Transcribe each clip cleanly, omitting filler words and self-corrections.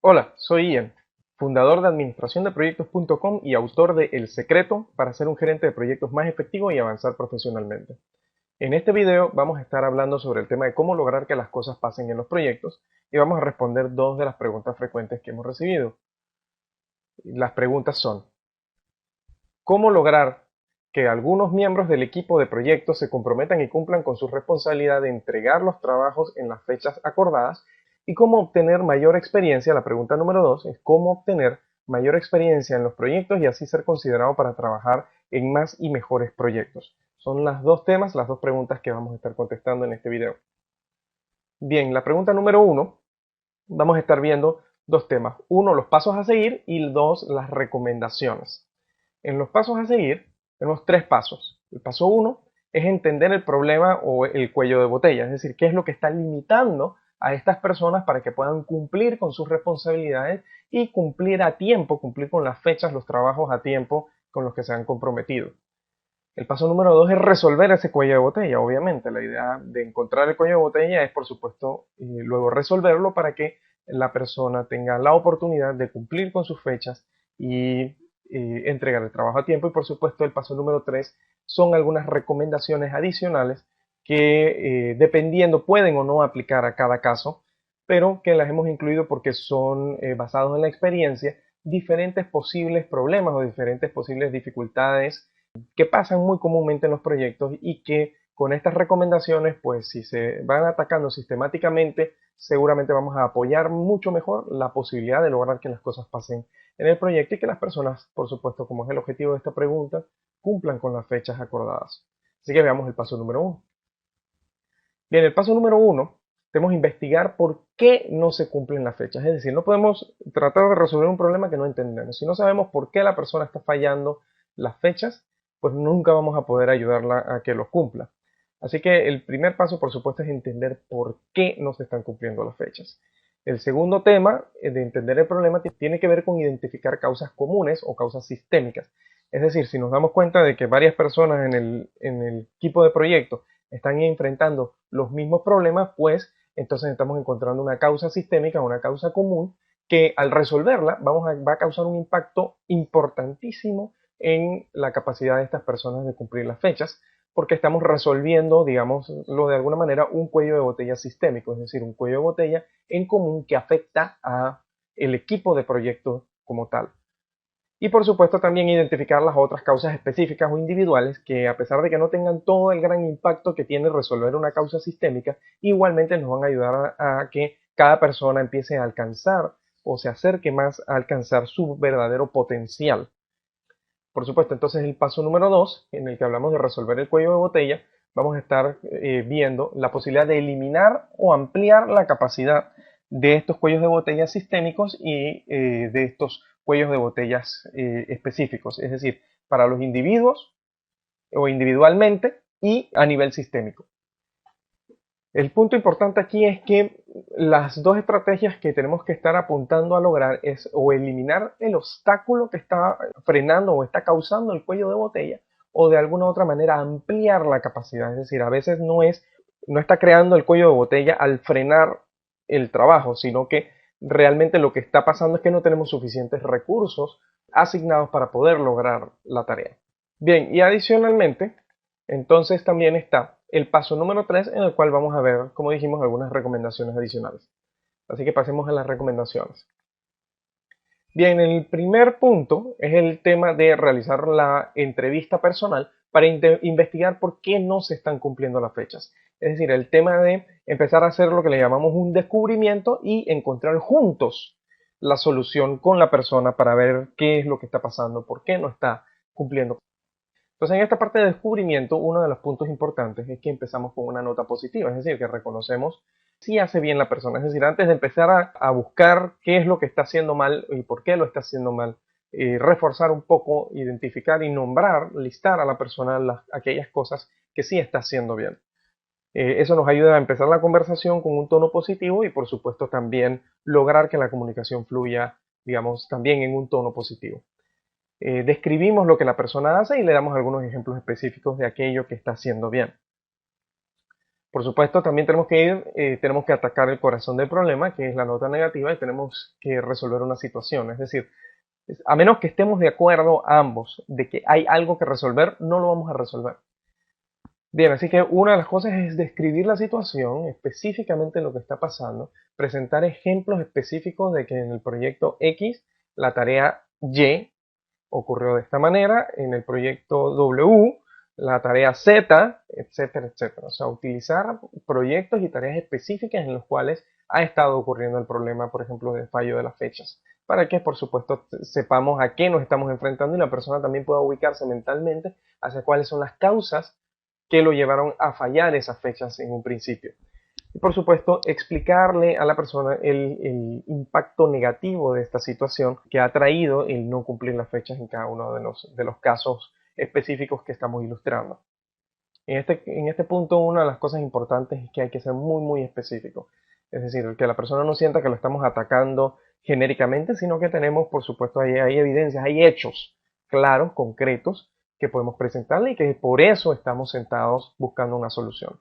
Hola, soy Ian, fundador de administraciondeproyectos.com y autor de El Secreto para ser un gerente de proyectos más efectivo y avanzar profesionalmente. En este video vamos a estar hablando sobre el tema de cómo lograr que las cosas pasen en los proyectos y vamos a responder dos de las preguntas frecuentes que hemos recibido. Las preguntas son: ¿cómo lograr que algunos miembros del equipo de proyectos se comprometan y cumplan con su responsabilidad de entregar los trabajos en las fechas acordadas? ¿Y cómo obtener mayor experiencia? La pregunta número 2 es cómo obtener mayor experiencia en los proyectos y así ser considerado para trabajar en más y mejores proyectos. Son las dos temas, las dos preguntas que vamos a estar contestando en este video. Bien, la pregunta número 1, vamos a estar viendo dos temas. Uno, los pasos a seguir, y dos, las recomendaciones. En los pasos a seguir tenemos tres pasos. El paso 1 es entender el problema o el cuello de botella, es decir, qué es lo que está limitando a estas personas para que puedan cumplir con sus responsabilidades y cumplir a tiempo, cumplir con las fechas, los trabajos a tiempo con los que se han comprometido. El paso número 2 es resolver ese cuello de botella. Obviamente, la idea de encontrar el cuello de botella es, por supuesto, luego resolverlo para que la persona tenga la oportunidad de cumplir con sus fechas y entregar el trabajo a tiempo. Y, por supuesto, el paso número 3 son algunas recomendaciones adicionales que, dependiendo, pueden o no aplicar a cada caso, pero que las hemos incluido porque son basados en la experiencia, diferentes posibles problemas o diferentes posibles dificultades que pasan muy comúnmente en los proyectos y que con estas recomendaciones, pues si se van atacando sistemáticamente, seguramente vamos a apoyar mucho mejor la posibilidad de lograr que las cosas pasen en el proyecto y que las personas, por supuesto, como es el objetivo de esta pregunta, cumplan con las fechas acordadas. Así que veamos el paso número 1. Bien, el paso número 1, tenemos que investigar por qué no se cumplen las fechas. Es decir, no podemos tratar de resolver un problema que no entendemos. Si no sabemos por qué la persona está fallando las fechas, pues nunca vamos a poder ayudarla a que los cumpla. Así que el primer paso, por supuesto, es entender por qué no se están cumpliendo las fechas. El segundo tema de entender el problema tiene que ver con identificar causas comunes o causas sistémicas. Es decir, si nos damos cuenta de que varias personas en el equipo de proyecto están enfrentando los mismos problemas, pues entonces estamos encontrando una causa sistémica, una causa común, que al resolverla va a causar un impacto importantísimo en la capacidad de estas personas de cumplir las fechas, porque estamos resolviendo, digámoslo de alguna manera, un cuello de botella sistémico, es decir, un cuello de botella en común que afecta a el equipo de proyecto como tal. Y por supuesto también identificar las otras causas específicas o individuales que, a pesar de que no tengan todo el gran impacto que tiene resolver una causa sistémica, igualmente nos van a ayudar a que cada persona empiece a alcanzar o se acerque más a alcanzar su verdadero potencial. Por supuesto, entonces el paso número 2, en el que hablamos de resolver el cuello de botella, vamos a estar viendo la posibilidad de eliminar o ampliar la capacidad de estos cuellos de botella sistémicos y de estos cuellos de botellas específicos, es decir, para los individuos o individualmente y a nivel sistémico. El punto importante aquí es que las dos estrategias que tenemos que estar apuntando a lograr es o eliminar el obstáculo que está frenando o está causando el cuello de botella, o de alguna otra manera ampliar la capacidad. Es decir, a veces no está creando el cuello de botella al frenar el trabajo, sino que realmente lo que está pasando es que no tenemos suficientes recursos asignados para poder lograr la tarea. Bien, y adicionalmente, entonces también está el paso número 3, en el cual vamos a ver, como dijimos, algunas recomendaciones adicionales. Así que pasemos a las recomendaciones. Bien, el primer punto es el tema de realizar la entrevista personal para investigar por qué no se están cumpliendo las fechas. Es decir, el tema de empezar a hacer lo que le llamamos un descubrimiento y encontrar juntos la solución con la persona para ver qué es lo que está pasando, por qué no está cumpliendo. Entonces, en esta parte de descubrimiento, uno de los puntos importantes es que empezamos con una nota positiva, es decir, que reconocemos si hace bien la persona. Es decir, antes de empezar a buscar qué es lo que está haciendo mal y por qué lo está haciendo mal, reforzar un poco, identificar y nombrar, listar a la persona aquellas cosas que sí está haciendo bien. Eso nos ayuda a empezar la conversación con un tono positivo y, por supuesto, también lograr que la comunicación fluya, digamos, también en un tono positivo. Describimos lo que la persona hace y le damos algunos ejemplos específicos de aquello que está haciendo bien. Por supuesto, también tenemos que atacar el corazón del problema, que es la nota negativa, y tenemos que resolver una situación. Es decir, a menos que estemos de acuerdo ambos de que hay algo que resolver, no lo vamos a resolver. Bien, así que una de las cosas es describir la situación, específicamente lo que está pasando, presentar ejemplos específicos de que en el proyecto X la tarea Y ocurrió de esta manera, en el proyecto W la tarea Z, etcétera, etcétera. O sea, utilizar proyectos y tareas específicas en los cuales ha estado ocurriendo el problema, por ejemplo, del fallo de las fechas, para que, por supuesto, sepamos a qué nos estamos enfrentando y la persona también pueda ubicarse mentalmente hacia cuáles son las causas que lo llevaron a fallar esas fechas en un principio. Y por supuesto, explicarle a la persona el impacto negativo de esta situación que ha traído el no cumplir las fechas en cada uno de los casos específicos que estamos ilustrando. En este punto, una de las cosas importantes es que hay que ser muy, muy específico. Es decir, que la persona no sienta que lo estamos atacando genéricamente, sino que tenemos, por supuesto, hay evidencias, hay hechos claros, concretos, que podemos presentarle y que por eso estamos sentados buscando una solución.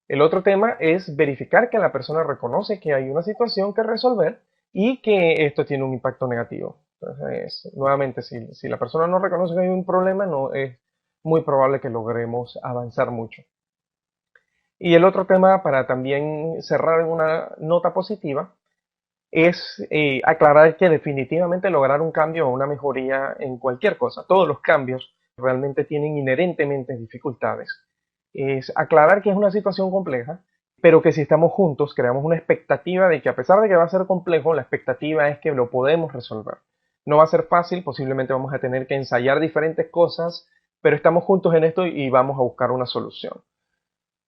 El otro tema es verificar que la persona reconoce que hay una situación que resolver y que esto tiene un impacto negativo. Entonces, nuevamente, si la persona no reconoce que hay un problema, no es muy probable que logremos avanzar mucho. Y el otro tema, para también cerrar en una nota positiva, es aclarar que definitivamente lograr un cambio o una mejoría en cualquier cosa, todos los cambios realmente tienen inherentemente dificultades. Es aclarar que es una situación compleja, pero que si estamos juntos creamos una expectativa de que a pesar de que va a ser complejo, la expectativa es que lo podemos resolver. No va a ser fácil, posiblemente vamos a tener que ensayar diferentes cosas, pero estamos juntos en esto y vamos a buscar una solución.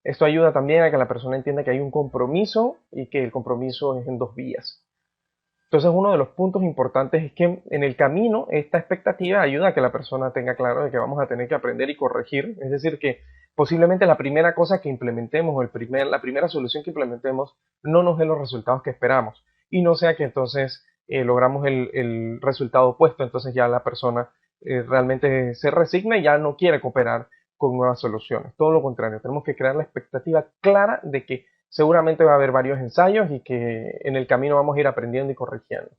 Esto ayuda también a que la persona entienda que hay un compromiso y que el compromiso es en dos vías. Entonces, uno de los puntos importantes es que en el camino esta expectativa ayuda a que la persona tenga claro de que vamos a tener que aprender y corregir. Es decir, que posiblemente la primera cosa que implementemos o la primera solución que implementemos no nos dé los resultados que esperamos. Y no sea que entonces logramos el resultado opuesto, entonces ya la persona realmente se resigna y ya no quiere cooperar con nuevas soluciones. Todo lo contrario, tenemos que crear la expectativa clara de que seguramente va a haber varios ensayos y que en el camino vamos a ir aprendiendo y corrigiendo.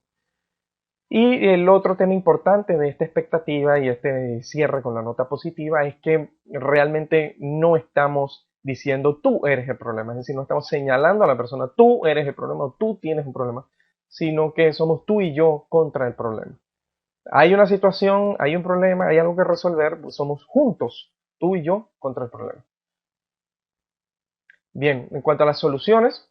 Y el otro tema importante de esta expectativa y este cierre con la nota positiva es que realmente no estamos diciendo tú eres el problema, es decir, no estamos señalando a la persona tú eres el problema o tú tienes un problema, sino que somos tú y yo contra el problema. Hay una situación, hay un problema, hay algo que resolver, pues somos juntos, tú y yo contra el problema. Bien, en cuanto a las soluciones,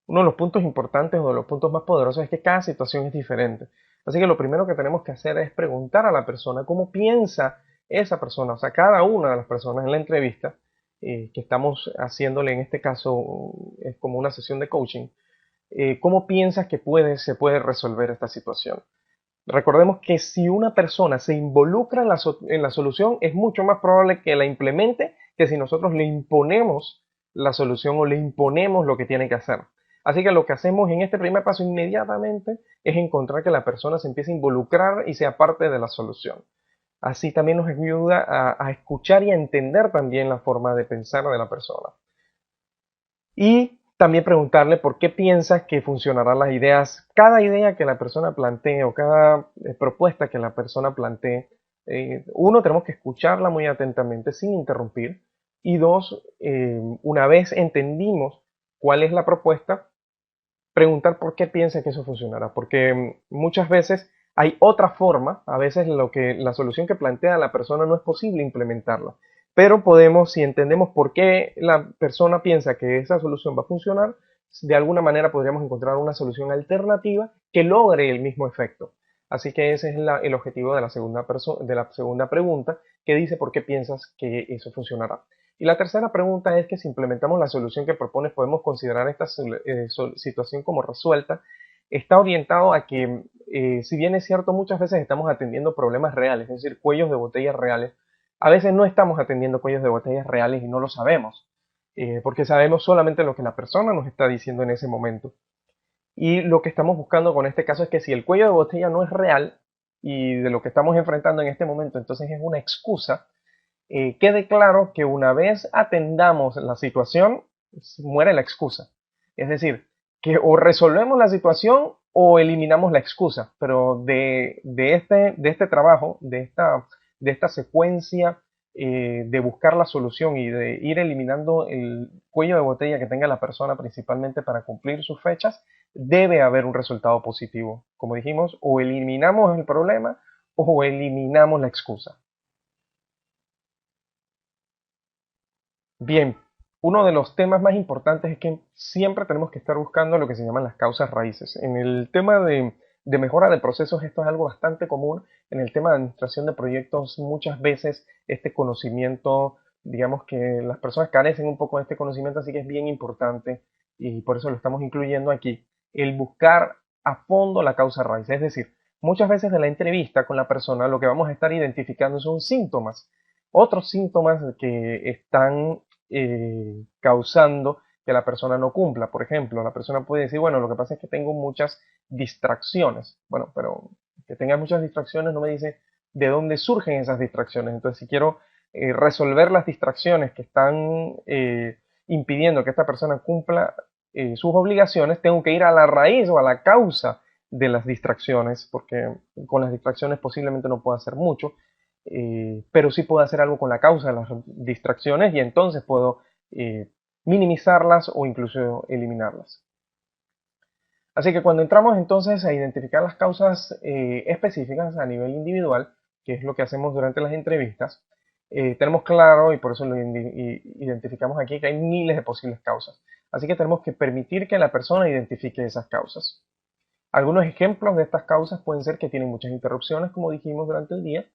uno de los puntos importantes o de los puntos más poderosos es que cada situación es diferente. Así que lo primero que tenemos que hacer es preguntar a la persona cómo piensa esa persona, o sea, cada una de las personas en la entrevista que estamos haciéndole en este caso es como una sesión de coaching, cómo piensas que se puede resolver esta situación. Recordemos que si una persona se involucra en la solución, es mucho más probable que la implemente que si nosotros le imponemos la solución o le imponemos lo que tiene que hacer. Así que lo que hacemos en este primer paso inmediatamente es encontrar que la persona se empiece a involucrar y sea parte de la solución. Así también nos ayuda a escuchar y a entender también la forma de pensar de la persona. Y también preguntarle por qué piensas que funcionarán las ideas, cada idea que la persona plantee o cada propuesta que la persona plantee. Uno, tenemos que escucharla muy atentamente sin interrumpir. Y dos, una vez entendimos cuál es la propuesta, preguntar por qué piensa que eso funcionará. Porque muchas veces hay otra forma, a veces la solución que plantea la persona no es posible implementarla. Pero podemos, si entendemos por qué la persona piensa que esa solución va a funcionar, de alguna manera podríamos encontrar una solución alternativa que logre el mismo efecto. Así que ese es el objetivo de de la segunda pregunta, que dice por qué piensas que eso funcionará. Y la tercera pregunta es que si implementamos la solución que propones, podemos considerar esta situación como resuelta. Está orientado a que, si bien es cierto, muchas veces estamos atendiendo problemas reales, es decir, cuellos de botella reales, a veces no estamos atendiendo cuellos de botellas reales y no lo sabemos, porque sabemos solamente lo que la persona nos está diciendo en ese momento. Y lo que estamos buscando con este caso es que si el cuello de botella no es real y de lo que estamos enfrentando en este momento, entonces es una excusa, quede claro que una vez atendamos la situación, muere la excusa. Es decir, que o resolvemos la situación o eliminamos la excusa, pero de este trabajo, de esta secuencia de buscar la solución y de ir eliminando el cuello de botella que tenga la persona principalmente para cumplir sus fechas, debe haber un resultado positivo. Como dijimos, o eliminamos el problema o eliminamos la excusa. Bien, uno de los temas más importantes es que siempre tenemos que estar buscando lo que se llaman las causas raíces. En el tema de mejora de procesos, esto es algo bastante común. En el tema de administración de proyectos, muchas veces este conocimiento, digamos que las personas carecen un poco de este conocimiento, así que es bien importante y por eso lo estamos incluyendo aquí, el buscar a fondo la causa raíz. Es decir, muchas veces en la entrevista con la persona lo que vamos a estar identificando son síntomas. Otros síntomas que están causando que la persona no cumpla. Por ejemplo, la persona puede decir, bueno, lo que pasa es que tengo muchas distracciones. Bueno, pero que tenga muchas distracciones no me dice de dónde surgen esas distracciones. Entonces, si quiero resolver las distracciones que están impidiendo que esta persona cumpla sus obligaciones, tengo que ir a la raíz o a la causa de las distracciones, porque con las distracciones posiblemente no pueda hacer mucho, pero sí puedo hacer algo con la causa de las distracciones y entonces puedo minimizarlas o incluso eliminarlas. Así que cuando entramos entonces a identificar las causas específicas a nivel individual, que es lo que hacemos durante las entrevistas, tenemos claro, y por eso lo identificamos aquí, que hay miles de posibles causas. Así que tenemos que permitir que la persona identifique esas causas. Algunos ejemplos de estas causas pueden ser que tienen muchas interrupciones, como dijimos durante el día,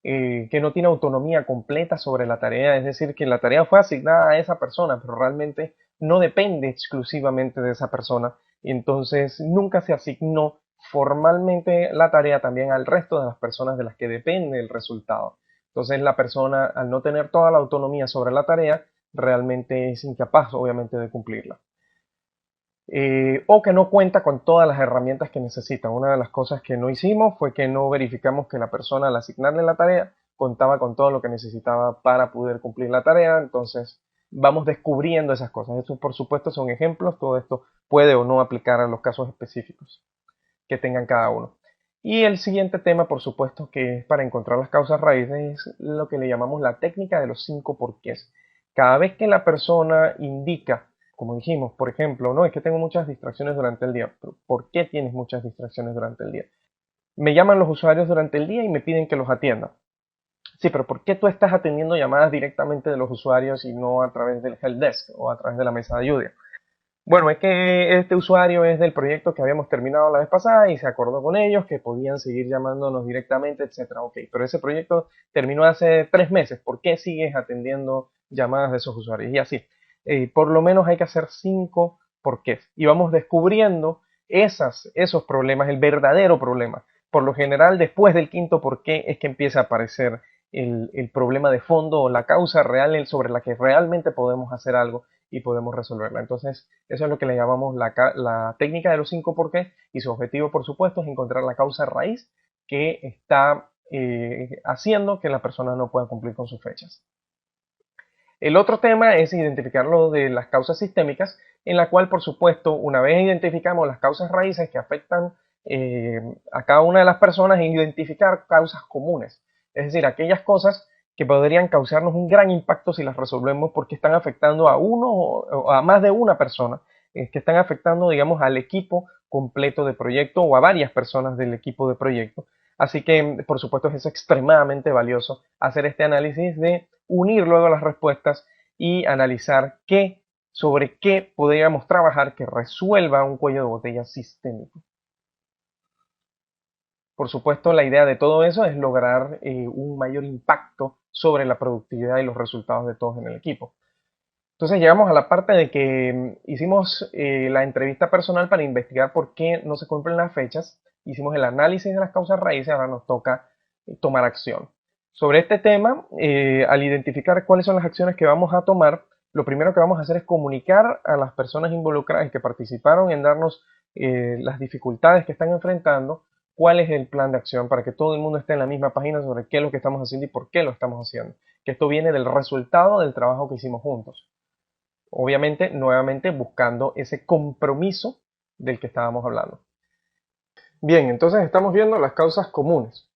que no tiene autonomía completa sobre la tarea, es decir, que la tarea fue asignada a esa persona, pero realmente no depende exclusivamente de esa persona, y entonces nunca se asignó formalmente la tarea también al resto de las personas de las que depende el resultado. Entonces la persona, al no tener toda la autonomía sobre la tarea, realmente es incapaz, obviamente, de cumplirla. O que no cuenta con todas las herramientas que necesita. Una de las cosas que no hicimos fue que no verificamos que la persona al asignarle la tarea contaba con todo lo que necesitaba para poder cumplir la tarea. Entonces vamos descubriendo esas cosas. Estos por supuesto son ejemplos, todo esto puede o no aplicar a los casos específicos que tengan cada uno. Y el siguiente tema, por supuesto, que es para encontrar las causas raíces, es lo que le llamamos la técnica de los 5 porqués. Cada vez que la persona indica, como dijimos, por ejemplo, no es que tengo muchas distracciones durante el día, pero ¿por qué tienes muchas distracciones durante el día? Me llaman los usuarios durante el día y me piden que los atienda. Sí, pero ¿por qué tú estás atendiendo llamadas directamente de los usuarios y no a través del helpdesk o a través de la mesa de ayuda? Bueno, es que este usuario es del proyecto que habíamos terminado la vez pasada y se acordó con ellos que podían seguir llamándonos directamente, etcétera. Ok, pero ese proyecto terminó hace 3 meses. ¿Por qué sigues atendiendo llamadas de esos usuarios? Y así, por lo menos hay que hacer 5 porqués. Y vamos descubriendo esos problemas, el verdadero problema. Por lo general, después del quinto porqué es que empieza a aparecer el problema de fondo o la causa real sobre la que realmente podemos hacer algo y podemos resolverla. Entonces, eso es lo que le llamamos la técnica de los 5 porqués y su objetivo, por supuesto, es encontrar la causa raíz que está haciendo que la persona no pueda cumplir con sus fechas. El otro tema es identificar lo de las causas sistémicas, en la cual, por supuesto, una vez identificamos las causas raíces que afectan a cada una de las personas, identificar causas comunes, es decir, aquellas cosas que podrían causarnos un gran impacto si las resolvemos porque están afectando a uno o a más de una persona, que están afectando, digamos, al equipo completo de proyecto o a varias personas del equipo de proyecto. Así que, por supuesto, es extremadamente valioso hacer este análisis de unir luego las respuestas y analizar sobre qué podríamos trabajar que resuelva un cuello de botella sistémico. Por supuesto, la idea de todo eso es lograr un mayor impacto sobre la productividad y los resultados de todos en el equipo. Entonces llegamos a la parte de que hicimos la entrevista personal para investigar por qué no se cumplen las fechas, hicimos el análisis de las causas raíces, ahora nos toca tomar acción. Sobre este tema, al identificar cuáles son las acciones que vamos a tomar, lo primero que vamos a hacer es comunicar a las personas involucradas que participaron en darnos las dificultades que están enfrentando, cuál es el plan de acción para que todo el mundo esté en la misma página sobre qué es lo que estamos haciendo y por qué lo estamos haciendo. que esto viene del resultado del trabajo que hicimos juntos. Obviamente, nuevamente buscando ese compromiso del que estábamos hablando. Bien, entonces estamos viendo las causas comunes.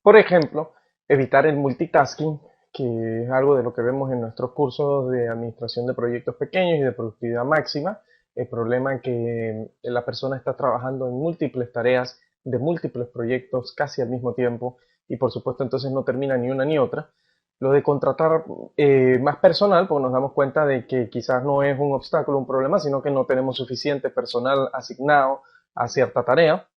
Por ejemplo, evitar el multitasking, que es algo de lo que vemos en nuestros cursos de administración de proyectos pequeños y de productividad máxima. El problema es que la persona está trabajando en múltiples tareas de múltiples proyectos casi al mismo tiempo y por supuesto entonces no termina ni una ni otra. Lo de contratar más personal, pues nos damos cuenta de que quizás no es un obstáculo, un problema, sino que no tenemos suficiente personal asignado a cierta tarea.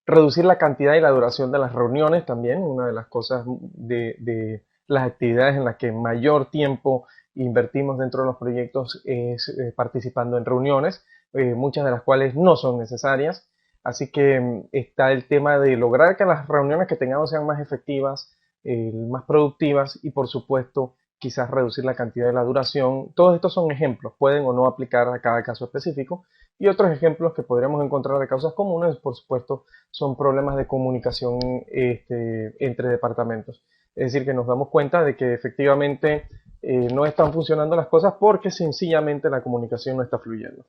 Reducir la cantidad y la duración de las reuniones también, una de las cosas de las actividades en las que mayor tiempo invertimos dentro de los proyectos es participando en reuniones, muchas de las cuales no son necesarias. Así que está el tema de lograr que las reuniones que tengamos sean más efectivas, más productivas y por supuesto quizás reducir la cantidad y la duración. Todos estos son ejemplos, pueden o no aplicar a cada caso específico. Y otros ejemplos que podríamos encontrar de causas comunes, por supuesto, son problemas de comunicación entre departamentos. Es decir, que nos damos cuenta de que efectivamente no están funcionando las cosas porque sencillamente la comunicación no está fluyendo.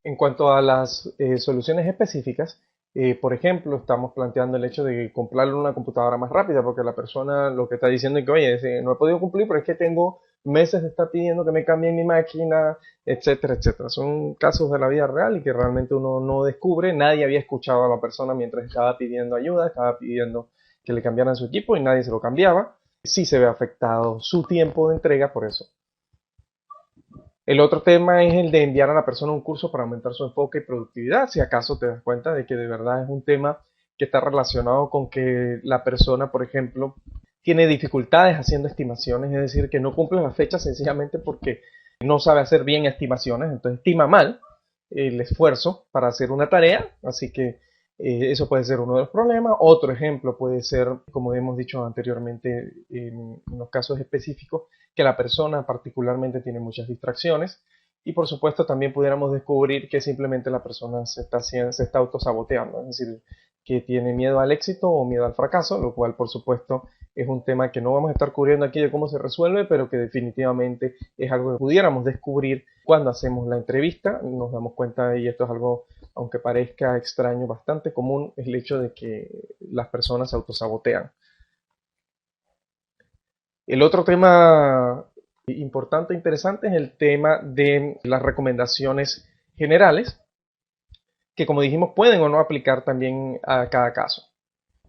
En cuanto a las soluciones específicas, por ejemplo, estamos planteando el hecho de comprarle una computadora más rápida porque la persona lo que está diciendo es que, oye, no he podido cumplir, pero es que tengo meses de estar pidiendo que me cambien mi máquina, etcétera, etcétera. Son casos de la vida real y que realmente uno no descubre. Nadie había escuchado a la persona mientras estaba pidiendo ayuda, estaba pidiendo que le cambiaran su equipo y nadie se lo cambiaba. Sí se ve afectado su tiempo de entrega por eso. El otro tema es el de enviar a la persona un curso para aumentar su enfoque y productividad. Si acaso te das cuenta de que de verdad es un tema que está relacionado con que la persona, por ejemplo, tiene dificultades haciendo estimaciones, es decir, que no cumple las fechas sencillamente porque no sabe hacer bien estimaciones, entonces estima mal el esfuerzo para hacer una tarea, así que eso puede ser uno de los problemas. Otro ejemplo puede ser, como hemos dicho anteriormente en los casos específicos, que la persona particularmente tiene muchas distracciones y por supuesto también pudiéramos descubrir que simplemente la persona se está autosaboteando, es decir, que tiene miedo al éxito o miedo al fracaso, lo cual por supuesto es un tema que no vamos a estar cubriendo aquí de cómo se resuelve, pero que definitivamente es algo que pudiéramos descubrir cuando hacemos la entrevista. Nos damos cuenta, y esto es algo, aunque parezca extraño, bastante común, es el hecho de que las personas se autosabotean. El otro tema importante e interesante es el tema de las recomendaciones generales, que como dijimos pueden o no aplicar también a cada caso.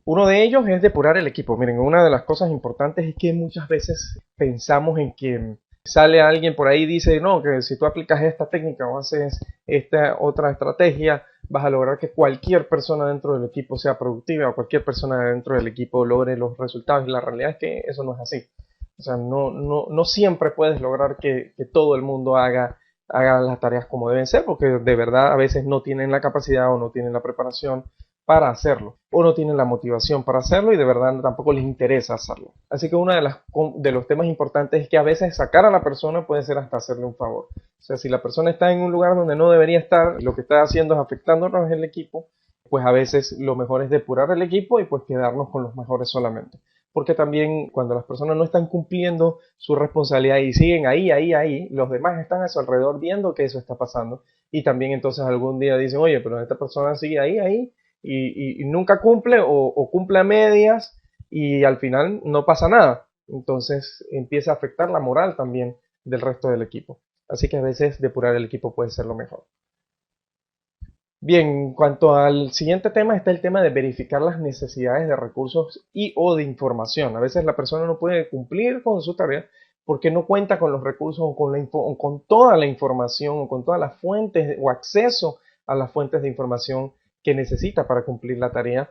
Uno de ellos es depurar el equipo. Miren, una de las cosas importantes es que muchas veces pensamos en que sale alguien por ahí y dice, no, que si tú aplicas esta técnica o haces esta otra estrategia, vas a lograr que cualquier persona dentro del equipo sea productiva o cualquier persona dentro del equipo logre los resultados. Y la realidad es que eso no es así. O sea, no siempre puedes lograr que todo el mundo haga las tareas como deben ser, porque de verdad a veces no tienen la capacidad o no tienen la preparación para hacerlo, o no tienen la motivación para hacerlo y de verdad tampoco les interesa hacerlo. Así que uno de los temas importantes es que a veces sacar a la persona puede ser hasta hacerle un favor. O sea, si la persona está en un lugar donde no debería estar, lo que está haciendo es afectándonos el equipo, pues a veces lo mejor es depurar el equipo y pues quedarnos con los mejores solamente. Porque también cuando las personas no están cumpliendo su responsabilidad y siguen ahí, los demás están a su alrededor viendo que eso está pasando. Y también entonces algún día dicen, oye, pero esta persona sigue ahí, y nunca cumple o cumple a medias y al final no pasa nada. Entonces empieza a afectar la moral también del resto del equipo. Así que a veces depurar el equipo puede ser lo mejor. Bien, en cuanto al siguiente tema está el tema de verificar las necesidades de recursos y o de información. A veces la persona no puede cumplir con su tarea porque no cuenta con los recursos o con toda la información o con todas las fuentes o acceso a las fuentes de información que necesita para cumplir la tarea.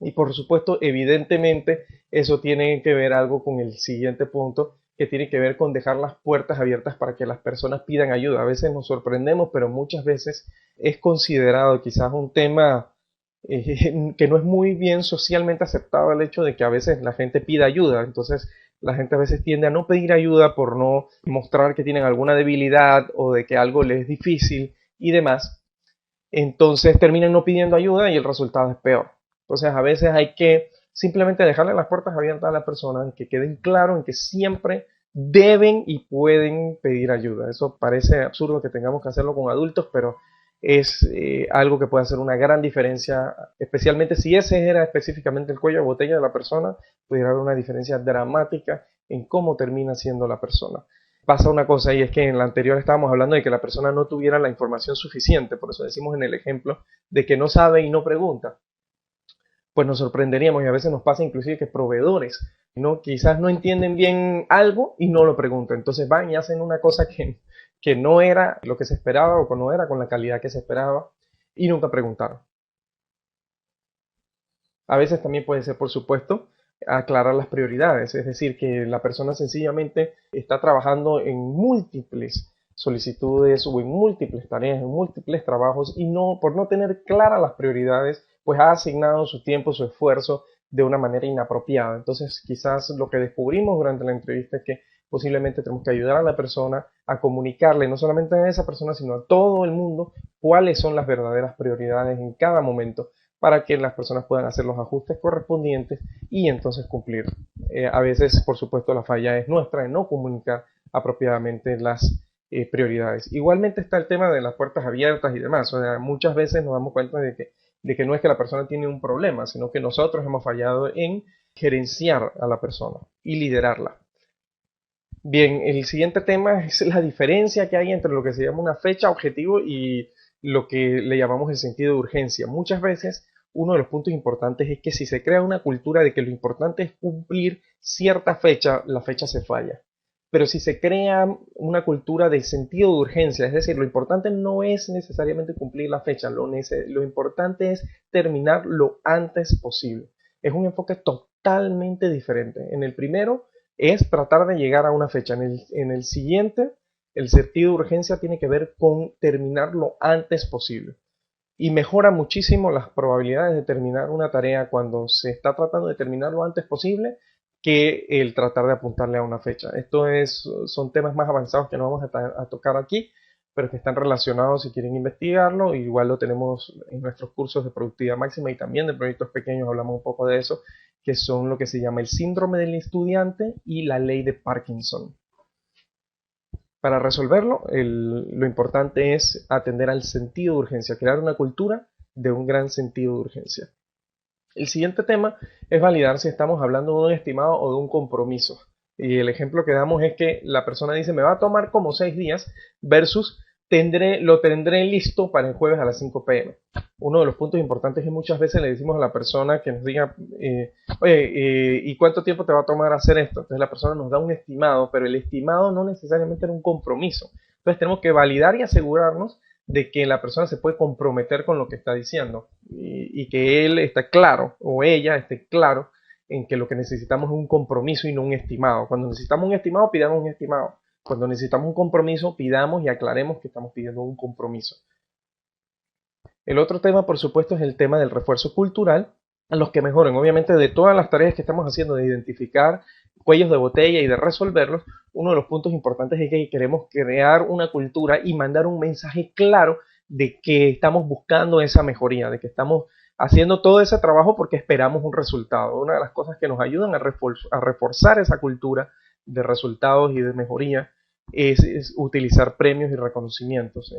Y por supuesto, evidentemente, eso tiene que ver algo con el siguiente punto, que tiene que ver con dejar las puertas abiertas para que las personas pidan ayuda. A veces nos sorprendemos, pero muchas veces es considerado quizás un tema que no es muy bien socialmente aceptado el hecho de que a veces la gente pida ayuda. Entonces, la gente a veces tiende a no pedir ayuda por no mostrar que tienen alguna debilidad o de que algo les es difícil y demás. Entonces terminan no pidiendo ayuda y el resultado es peor. Entonces a veces hay que simplemente dejarle las puertas abiertas a la persona, que queden claros en que siempre deben y pueden pedir ayuda. Eso parece absurdo que tengamos que hacerlo con adultos, pero es algo que puede hacer una gran diferencia, especialmente si ese era específicamente el cuello de botella de la persona, pudiera haber una diferencia dramática en cómo termina siendo la persona. Pasa una cosa y es que en la anterior estábamos hablando de que la persona no tuviera la información suficiente, por eso decimos en el ejemplo de que no sabe y no pregunta. Pues nos sorprenderíamos y a veces nos pasa inclusive que proveedores no quizás no entienden bien algo y no lo preguntan, entonces van y hacen una cosa que no era lo que se esperaba o que no era con la calidad que se esperaba y nunca preguntaron. A veces también puede ser, por supuesto, aclarar las prioridades, es decir, que la persona sencillamente está trabajando en múltiples solicitudes o en múltiples tareas, en múltiples trabajos y no, por no tener claras las prioridades, pues ha asignado su tiempo, su esfuerzo de una manera inapropiada. Entonces, quizás lo que descubrimos durante la entrevista es que posiblemente tenemos que ayudar a la persona a comunicarle, no solamente a esa persona, sino a todo el mundo, cuáles son las verdaderas prioridades en cada momento para que las personas puedan hacer los ajustes correspondientes y entonces cumplir. A veces, por supuesto, la falla es nuestra en no comunicar apropiadamente las prioridades. Igualmente está el tema de las puertas abiertas y demás. O sea, muchas veces nos damos cuenta de que no es que la persona tiene un problema, sino que nosotros hemos fallado en gerenciar a la persona y liderarla. Bien, el siguiente tema es la diferencia que hay entre lo que se llama una fecha objetivo y lo que le llamamos el sentido de urgencia. Muchas veces uno de los puntos importantes es que si se crea una cultura de que lo importante es cumplir cierta fecha, la fecha se falla. Pero si se crea una cultura de sentido de urgencia, es decir, lo importante no es necesariamente cumplir la fecha, lo importante es terminar lo antes posible. Es un enfoque totalmente diferente. En el primero es tratar de llegar a una fecha. En el siguiente, el sentido de urgencia tiene que ver con terminar lo antes posible. Y mejora muchísimo las probabilidades de terminar una tarea cuando se está tratando de terminar lo antes posible que el tratar de apuntarle a una fecha. Son temas más avanzados que no vamos a tocar aquí, pero que están relacionados si quieren investigarlo. Igual lo tenemos en nuestros cursos de productividad máxima y también de proyectos pequeños hablamos un poco de eso, que son lo que se llama el síndrome del estudiante y la ley de Parkinson. Para resolverlo, lo importante es atender al sentido de urgencia, crear una cultura de un gran sentido de urgencia. El siguiente tema es validar si estamos hablando de un estimado o de un compromiso. Y el ejemplo que damos es que la persona dice me va a tomar como 6 días versus lo tendré listo para el jueves a las 5 p.m. Uno de los puntos importantes es que muchas veces le decimos a la persona que nos diga, oye, ¿y cuánto tiempo te va a tomar hacer esto? Entonces la persona nos da un estimado, pero el estimado no necesariamente era un compromiso. Entonces tenemos que validar y asegurarnos de que la persona se puede comprometer con lo que está diciendo y que él está claro o ella esté claro en que lo que necesitamos es un compromiso y no un estimado. Cuando necesitamos un estimado, pidamos un estimado. Cuando necesitamos un compromiso, pidamos y aclaremos que estamos pidiendo un compromiso. El otro tema, por supuesto, es el tema del refuerzo cultural, a los que mejoren. Obviamente, de todas las tareas que estamos haciendo de identificar cuellos de botella y de resolverlos, uno de los puntos importantes es que queremos crear una cultura y mandar un mensaje claro de que estamos buscando esa mejoría, de que estamos haciendo todo ese trabajo porque esperamos un resultado. Una de las cosas que nos ayudan a reforzar esa cultura de resultados y de mejoría es utilizar premios y reconocimientos.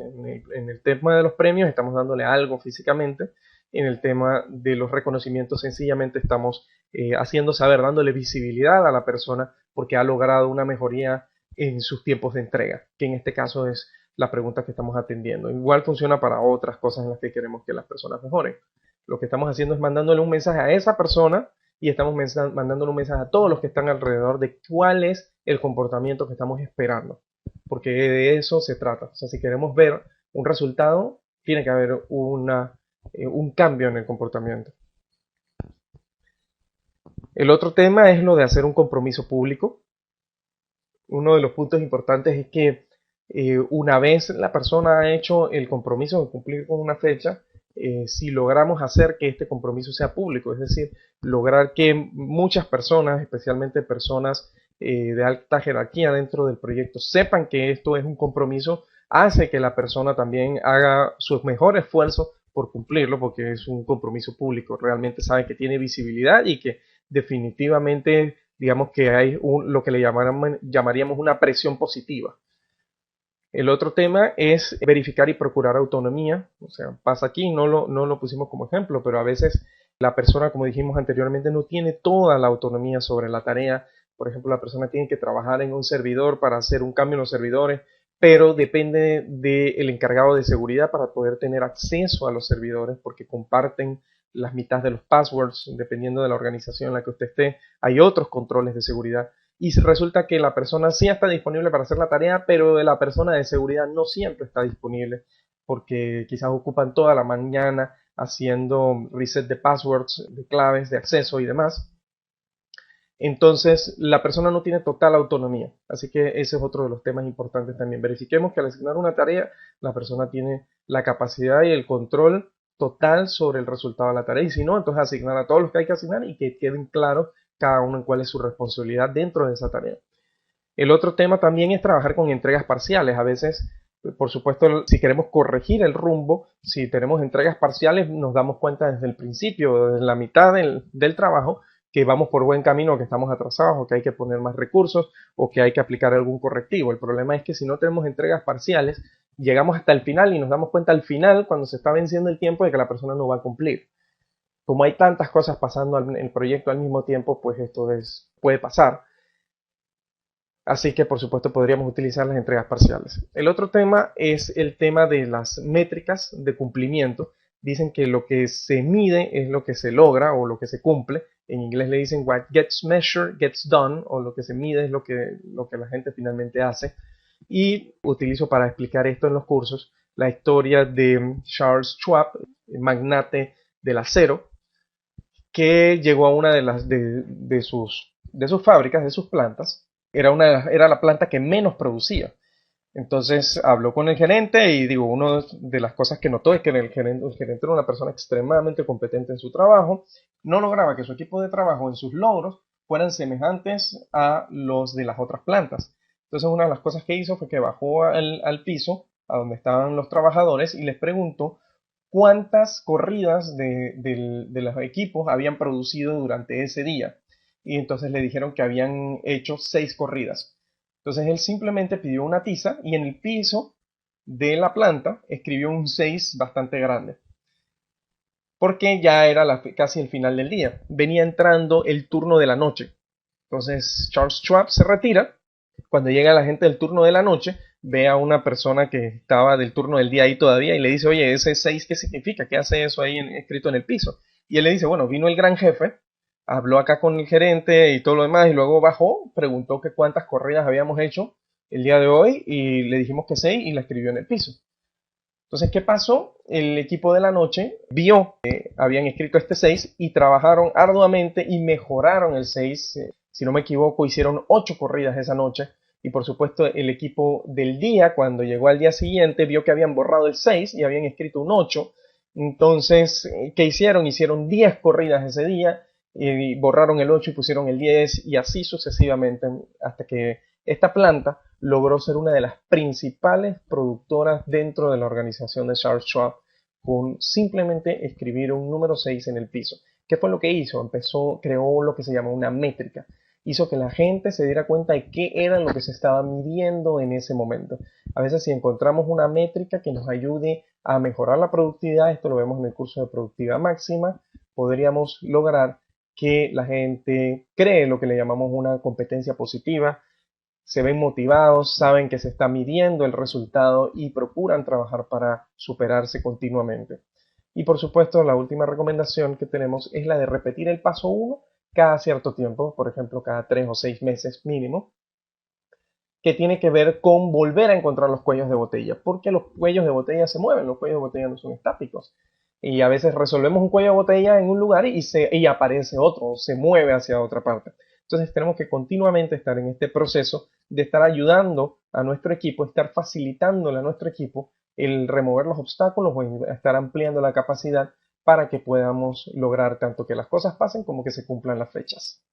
En el tema de los premios estamos dándole algo físicamente, en el tema de los reconocimientos sencillamente estamos haciendo saber, dándole visibilidad a la persona porque ha logrado una mejoría en sus tiempos de entrega, que en este caso es la pregunta que estamos atendiendo. Igual funciona para otras cosas en las que queremos que las personas mejoren. Lo que estamos haciendo es mandándole un mensaje a esa persona y estamos mandándole un mensaje a todos los que están alrededor de cuál es el comportamiento que estamos esperando, porque de eso se trata. O sea, si queremos ver un resultado, tiene que haber un cambio en el comportamiento. El otro tema es lo de hacer un compromiso público. Uno de los puntos importantes es que una vez la persona ha hecho el compromiso de cumplir con una fecha, si logramos hacer que este compromiso sea público, es decir, lograr que muchas personas, especialmente personas de alta jerarquía dentro del proyecto, sepan que esto es un compromiso, hace que la persona también haga su mejor esfuerzo por cumplirlo, porque es un compromiso público, realmente sabe que tiene visibilidad y que definitivamente, digamos que hay lo que le llamaríamos una presión positiva. El otro tema es verificar y procurar autonomía, o sea, pasa aquí, no lo pusimos como ejemplo, pero a veces la persona, como dijimos anteriormente, no tiene toda la autonomía sobre la tarea. Por ejemplo, la persona tiene que trabajar en un servidor para hacer un cambio en los servidores, pero depende del encargado de seguridad para poder tener acceso a los servidores, porque comparten las mitades de los passwords, dependiendo de la organización en la que usted esté. Hay otros controles de seguridad y resulta que la persona sí está disponible para hacer la tarea, pero la persona de seguridad no siempre está disponible porque quizás ocupan toda la mañana haciendo reset de passwords, de claves, de acceso y demás. Entonces, la persona no tiene total autonomía. Así que ese es otro de los temas importantes también. Verifiquemos que al asignar una tarea, la persona tiene la capacidad y el control total sobre el resultado de la tarea. Y si no, entonces asignar a todos los que hay que asignar y que queden claros cada uno en cuál es su responsabilidad dentro de esa tarea. El otro tema también es trabajar con entregas parciales. A veces, por supuesto, si queremos corregir el rumbo, si tenemos entregas parciales, nos damos cuenta desde el principio, desde la mitad del trabajo, que vamos por buen camino, que estamos atrasados, o que hay que poner más recursos, o que hay que aplicar algún correctivo. El problema es que si no tenemos entregas parciales, llegamos hasta el final y nos damos cuenta al final, cuando se está venciendo el tiempo, de que la persona no va a cumplir. Como hay tantas cosas pasando en el proyecto al mismo tiempo, pues esto puede pasar. Así que por supuesto podríamos utilizar las entregas parciales. El otro tema es el tema de las métricas de cumplimiento. Dicen que lo que se mide es lo que se logra o lo que se cumple. En inglés le dicen what gets measured gets done, o lo que se mide es lo que la gente finalmente hace. Y utilizo para explicar esto en los cursos la historia de Charles Schwab, magnate del acero, que llegó a una de sus fábricas, de sus plantas. Era la planta que menos producía. Entonces habló con el gerente y digo, una de las cosas que notó es que el gerente era una persona extremadamente competente en su trabajo, no lograba que su equipo de trabajo en sus logros fueran semejantes a los de las otras plantas. Entonces una de las cosas que hizo fue que bajó al piso, a donde estaban los trabajadores, y les preguntó cuántas corridas de los equipos habían producido durante ese día. Y entonces le dijeron que habían hecho 6 corridas. Entonces él simplemente pidió una tiza y en el piso de la planta escribió un 6 bastante grande. Porque ya era casi el final del día. Venía entrando el turno de la noche. Entonces Charles Schwab se retira. Cuando llega la gente del turno de la noche, ve a una persona que estaba del turno del día ahí todavía y le dice, oye, ese 6, ¿qué significa? ¿Qué hace eso ahí escrito en el piso? Y él le dice, bueno, vino el gran jefe, habló acá con el gerente y todo lo demás, y luego bajó, preguntó que cuántas corridas habíamos hecho el día de hoy, y le dijimos que 6 y la escribió en el piso. Entonces, ¿qué pasó? El equipo de la noche vio que habían escrito este 6 y trabajaron arduamente y mejoraron el 6. Si no me equivoco, hicieron 8 corridas esa noche. Y por supuesto, el equipo del día, cuando llegó al día siguiente, vio que habían borrado el 6 y habían escrito un 8. Entonces, ¿qué hicieron? Hicieron 10 corridas ese día y borraron el 8 y pusieron el 10 y así sucesivamente hasta que esta planta logró ser una de las principales productoras dentro de la organización de Charles Schwab con simplemente escribir un número 6 en el piso. ¿Qué fue lo que hizo? Creó lo que se llama una métrica. Hizo que la gente se diera cuenta de qué era lo que se estaba midiendo en ese momento. A veces si encontramos una métrica que nos ayude a mejorar la productividad, esto lo vemos en el curso de productividad máxima, podríamos lograr que la gente cree lo que le llamamos una competencia positiva, se ven motivados, saben que se está midiendo el resultado y procuran trabajar para superarse continuamente. Y por supuesto, la última recomendación que tenemos es la de repetir el paso 1 cada cierto tiempo, por ejemplo, cada 3 o 6 meses mínimo, que tiene que ver con volver a encontrar los cuellos de botella, porque los cuellos de botella se mueven, los cuellos de botella no son estáticos. Y a veces resolvemos un cuello de botella en un lugar y aparece otro, se mueve hacia otra parte. Entonces tenemos que continuamente estar en este proceso de estar ayudando a nuestro equipo, estar facilitándole a nuestro equipo el remover los obstáculos o estar ampliando la capacidad para que podamos lograr tanto que las cosas pasen como que se cumplan las fechas.